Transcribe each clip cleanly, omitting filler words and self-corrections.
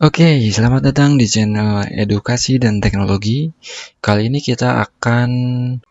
Oke, selamat datang di channel Edukasi dan Teknologi. Kali ini kita akan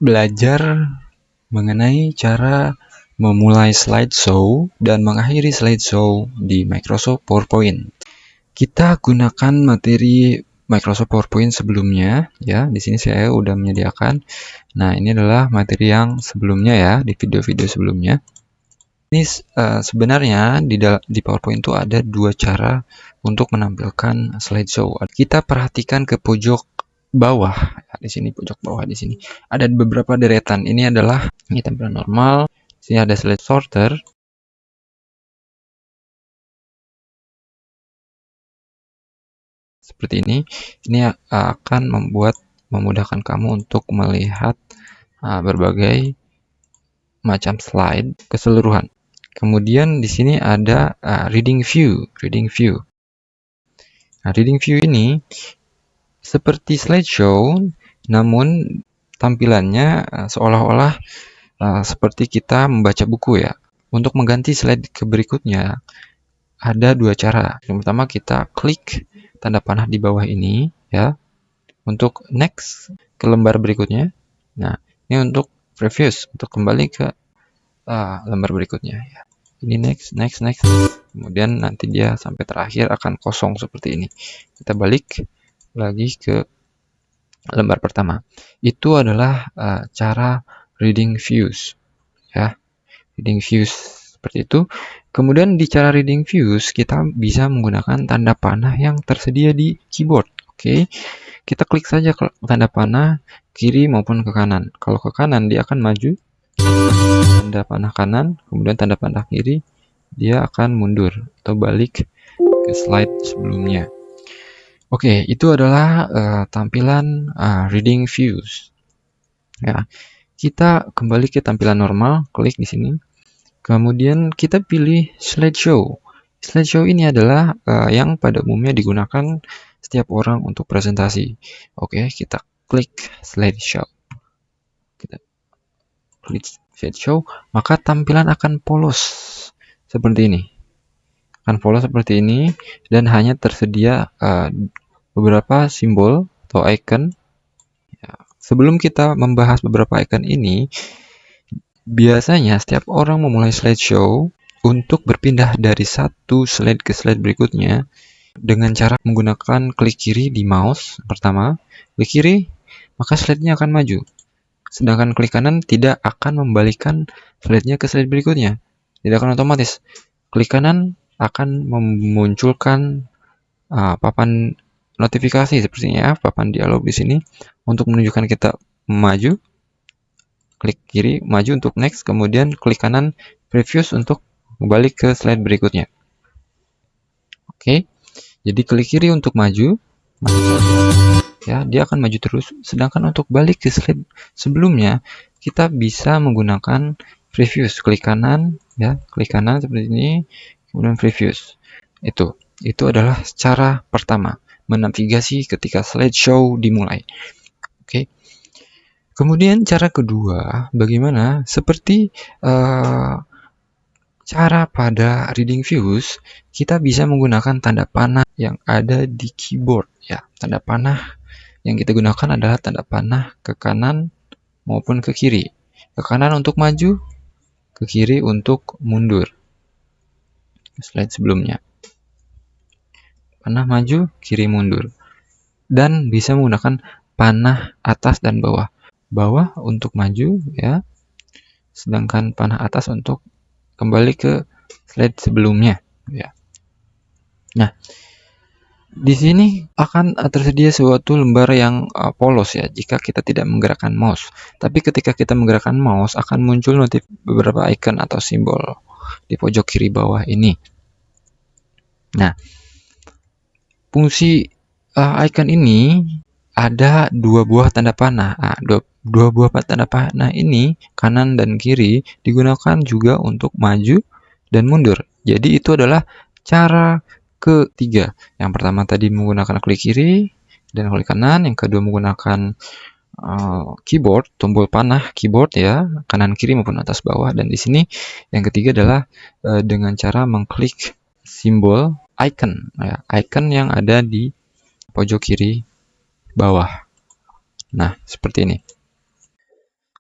belajar mengenai cara memulai slideshow dan mengakhiri slideshow di Microsoft PowerPoint. Kita gunakan materi Microsoft PowerPoint sebelumnya, ya. Di sini saya udah menyediakan. Nah, ini adalah materi yang sebelumnya ya, di video-video sebelumnya. Ini sebenarnya di PowerPoint itu ada dua cara untuk menampilkan slideshow. Kita perhatikan ke pojok bawah, di sini pojok bawah di sini ada beberapa deretan. Ini adalah tampilan normal. Di sini ada slide sorter. Seperti ini. Ini akan memudahkan kamu untuk melihat berbagai macam slide keseluruhan. Kemudian di sini ada reading view. Nah, reading view ini seperti slideshow, namun tampilannya seolah-olah seperti kita membaca buku ya. Untuk mengganti slide ke berikutnya, ada dua cara. Yang pertama, kita klik tanda panah di bawah ini ya, untuk next ke lembar berikutnya. Nah, ini untuk previous, untuk kembali ke lembar berikutnya ya. Ini next. Kemudian nanti dia sampai terakhir akan kosong seperti ini. Kita balik lagi ke lembar pertama. Itu adalah cara reading views ya. Reading views seperti itu. Kemudian di cara reading views kita bisa menggunakan tanda panah yang tersedia di keyboard. Oke. Kita klik saja ke tanda panah kiri maupun ke kanan. Kalau ke kanan dia akan maju, tanda panah kanan, kemudian tanda panah kiri dia akan mundur atau balik ke slide sebelumnya. Oke, itu adalah tampilan reading views. Ya, kita kembali ke tampilan normal, klik di sini. Kemudian kita pilih slideshow. Slideshow ini adalah yang pada umumnya digunakan setiap orang untuk presentasi. Oke, kita klik slideshow. Kita klik slideshow, maka tampilan akan polos seperti ini. Akan polos seperti ini dan hanya tersedia beberapa simbol atau icon. Ya, sebelum kita membahas beberapa icon ini, biasanya setiap orang memulai slideshow untuk berpindah dari satu slide ke slide berikutnya dengan cara menggunakan klik kiri di mouse pertama. Klik kiri, maka slide-nya akan maju. Sedangkan klik kanan tidak akan membalikan slide-nya ke slide berikutnya. Tidak akan otomatis. Klik kanan akan memunculkan papan notifikasi sepertinya, papan dialog di sini untuk menunjukkan kita maju. Klik kiri maju untuk next, kemudian klik kanan previous untuk kembali ke slide berikutnya. Oke. Jadi klik kiri untuk maju ya, dia akan maju terus. Sedangkan untuk balik ke slide sebelumnya, kita bisa menggunakan previous. Klik kanan ya, klik kanan seperti ini, kemudian previous. Itu adalah cara pertama menavigasi ketika slideshow dimulai. Oke. Kemudian cara kedua, bagaimana? Seperti cara pada reading views, kita bisa menggunakan tanda panah yang ada di keyboard ya. Tanda panah yang kita gunakan adalah tanda panah ke kanan maupun ke kiri. Ke kanan untuk maju, ke kiri untuk mundur. Slide sebelumnya. Panah maju, kiri mundur. Dan bisa menggunakan panah atas dan bawah. Bawah untuk maju ya. Sedangkan panah atas untuk kembali ke slide sebelumnya ya. Nah, di sini akan tersedia suatu lembar yang polos ya jika kita tidak menggerakkan mouse. Tapi ketika kita menggerakkan mouse akan muncul beberapa icon atau simbol di pojok kiri bawah ini. Nah, fungsi icon ini ada dua buah tanda panah. Dua buah tanda panah ini, kanan dan kiri, digunakan juga untuk maju dan mundur. Jadi itu adalah cara ketiga. Yang pertama tadi menggunakan klik kiri dan klik kanan. Yang kedua menggunakan keyboard, tombol panah keyboard ya, kanan kiri maupun atas bawah. Dan di sini yang ketiga adalah dengan cara mengklik simbol icon, ya, icon yang ada di pojok kiri bawah. Nah, seperti ini.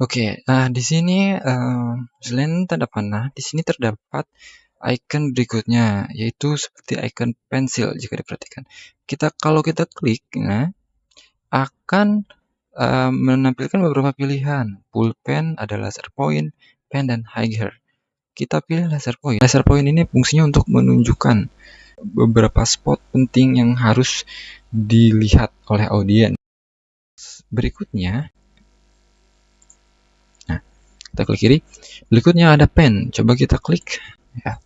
Oke, nah di sini selain tanda panah, di sini terdapat icon berikutnya, yaitu seperti icon pensil jika diperhatikan. Kalau kita klik, nah, akan menampilkan beberapa pilihan. Pulpen, ada laser point, pen, dan highlighter. Kita pilih laser point. Laser point ini fungsinya untuk menunjukkan beberapa spot penting yang harus dilihat oleh audiens. Berikutnya, nah, kita klik kiri. Berikutnya ada pen. Coba kita klik. Ya.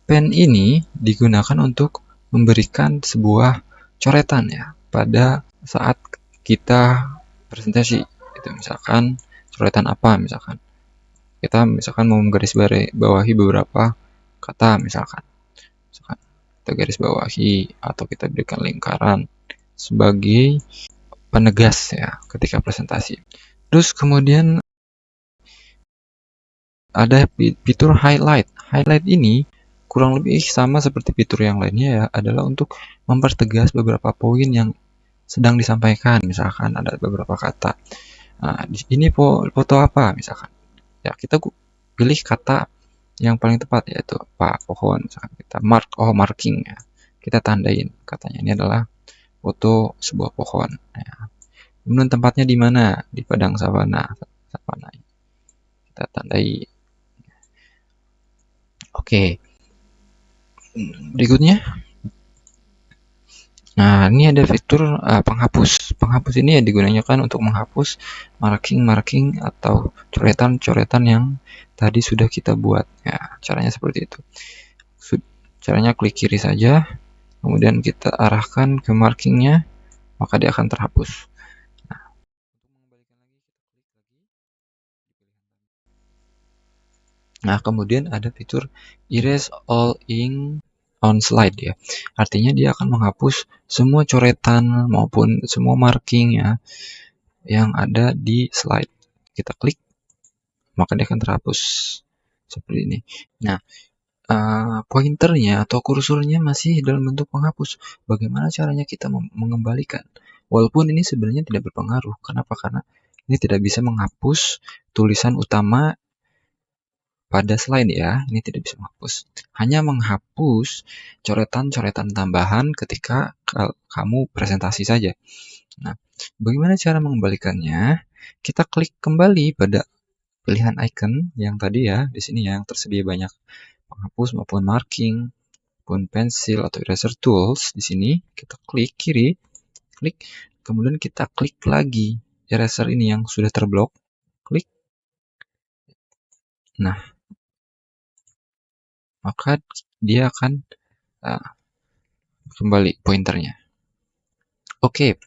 Pen ini digunakan untuk memberikan sebuah coretan, ya, pada saat kita presentasi. Itu misalkan coretan apa, misalkan kita mau bawahi beberapa kata, misalkan kita garis bawahi atau kita berikan lingkaran sebagai penegas, ya, ketika presentasi. Terus kemudian ada fitur highlight. Highlight ini kurang lebih sama seperti fitur yang lainnya, ya, adalah untuk mempertegas beberapa poin yang sedang disampaikan. Misalkan ada beberapa kata. Nah, ini foto apa, misalkan. Ya, kita pilih kata yang paling tepat, yaitu apa, pohon. Misalkan kita marking, ya. Kita tandain katanya ini adalah foto sebuah pohon. Ya. Kemudian tempatnya di mana? Di padang savana. Kita tandai. Oke. Berikutnya, nah ini ada fitur penghapus. Penghapus ini ya digunakan untuk menghapus marking atau coretan-coretan yang tadi sudah kita buat. Ya, caranya seperti itu. Caranya klik kiri saja, kemudian kita arahkan ke markingnya, maka dia akan terhapus. Nah, kemudian ada fitur erase all ink on slide, ya. Artinya dia akan menghapus semua coretan maupun semua marking, ya, yang ada di slide. Kita klik, maka dia akan terhapus seperti ini. Nah, pointernya atau kursornya masih dalam bentuk penghapus. Bagaimana caranya kita mengembalikan? Walaupun ini sebenarnya tidak berpengaruh. Kenapa? Karena ini tidak bisa menghapus tulisan utama pada slide, ya. Ini tidak bisa menghapus. Hanya menghapus coretan-coretan tambahan ketika kamu presentasi saja. Nah, bagaimana cara mengembalikannya? Kita klik kembali pada pilihan icon yang tadi, ya, di sini, ya, yang tersedia banyak penghapus maupun marking, maupun pensil atau eraser tools. Di sini kita klik kiri, klik, kemudian kita klik lagi eraser ini yang sudah terblok, klik. Nah, maka dia akan kembali pointernya. Oke,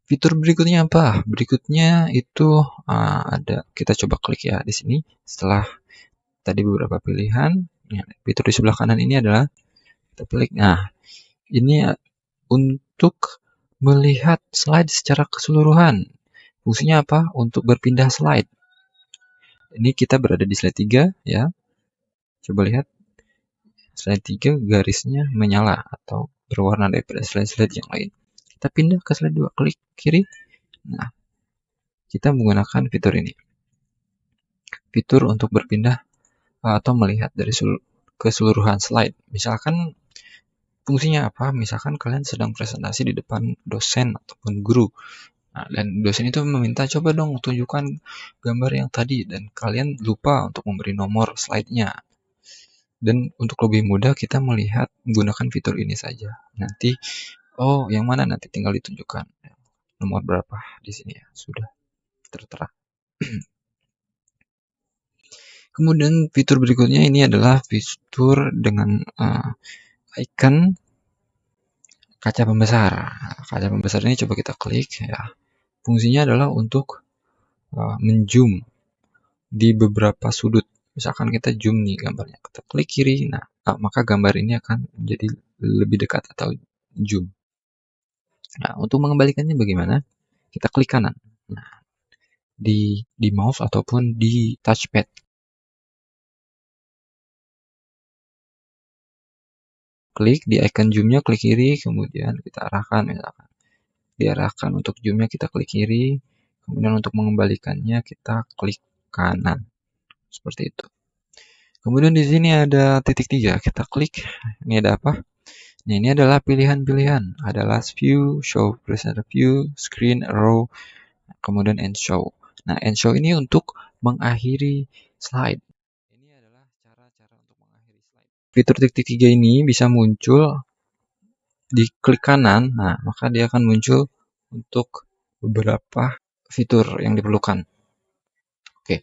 fitur berikutnya apa? Berikutnya itu ada, kita coba klik, ya, di sini. Setelah tadi beberapa pilihan, ya, fitur di sebelah kanan ini adalah kita klik. Nah, ini untuk melihat slide secara keseluruhan. Fungsinya apa? Untuk berpindah slide. Ini kita berada di slide 3, ya. Coba lihat. Slide 3 garisnya menyala atau berwarna daripada slide-slide yang lain. Kita pindah ke slide 2, klik kiri. Nah, kita menggunakan fitur ini. Fitur untuk berpindah atau melihat dari keseluruhan slide. Misalkan fungsinya apa? Misalkan kalian sedang presentasi di depan dosen ataupun guru. Nah, dan dosen itu meminta, coba dong tunjukkan gambar yang tadi, dan kalian lupa untuk memberi nomor slide-nya. Dan untuk lebih mudah kita melihat menggunakan fitur ini saja. Nanti, oh yang mana, nanti tinggal ditunjukkan nomor berapa di sini, ya, sudah tertera. Kemudian fitur berikutnya ini adalah fitur dengan icon kaca pembesar. Kaca pembesar ini coba kita klik, ya. Fungsinya adalah untuk menzoom di beberapa sudut. Misalkan kita zoom nih gambarnya, kita klik kiri, nah maka gambar ini akan menjadi lebih dekat atau zoom. Nah, untuk mengembalikannya bagaimana? Kita klik kanan. Nah, di mouse ataupun di touchpad. klik di icon zoom-nya, klik kiri, kemudian kita arahkan misalkan. Diarahkan untuk zoom-nya kita klik kiri, kemudian untuk mengembalikannya kita klik kanan. Seperti itu. Kemudian di sini ada titik 3, kita klik. Ini ada apa? Nah, ini adalah pilihan-pilihan. Ada last view, show presenter view, screen, row, kemudian end show. Nah, end show ini untuk mengakhiri slide. Ini adalah cara-cara untuk mengakhiri slide. Fitur titik 3 ini bisa muncul di klik kanan. Nah, maka dia akan muncul untuk beberapa fitur yang diperlukan. Oke.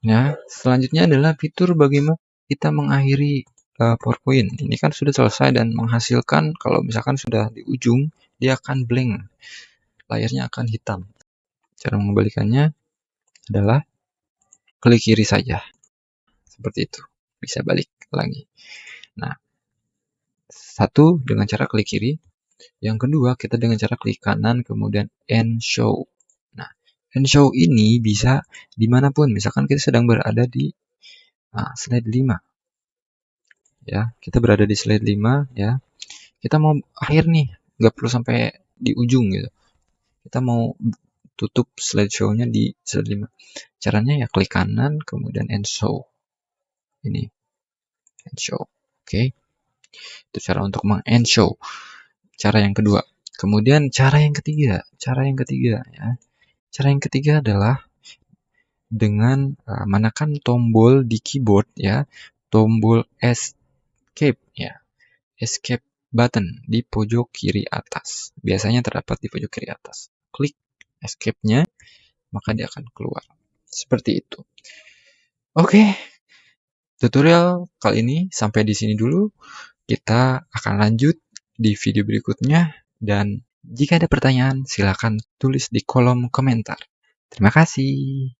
Nah, selanjutnya adalah fitur bagaimana kita mengakhiri PowerPoint. Ini kan sudah selesai dan menghasilkan, kalau misalkan sudah di ujung, dia akan blank. Layarnya akan hitam. Cara mengembalikannya adalah klik kiri saja. Seperti itu. Bisa balik lagi. Nah, satu dengan cara klik kiri. Yang kedua, kita dengan cara klik kanan, kemudian end show. Nah, end show ini bisa dimanapun. Misalkan kita sedang berada di slide 5. Ya, kita berada di slide 5, ya. Kita mau akhir nih, nggak perlu sampai di ujung gitu. Kita mau tutup slideshow-nya di slide 5. Caranya ya klik kanan, kemudian end show. Ini, end show. Oke. Itu cara untuk meng-end show. Cara yang kedua. Kemudian cara yang ketiga ya. Cara yang ketiga adalah dengan menekan tombol di keyboard ya, tombol escape ya. Escape button di pojok kiri atas. Biasanya terdapat di pojok kiri atas. Klik escape-nya, maka dia akan keluar. Seperti itu. Oke. Tutorial kali ini sampai di sini dulu. Kita akan lanjut di video berikutnya, dan jika ada pertanyaan silakan tulis di kolom komentar. Terima kasih.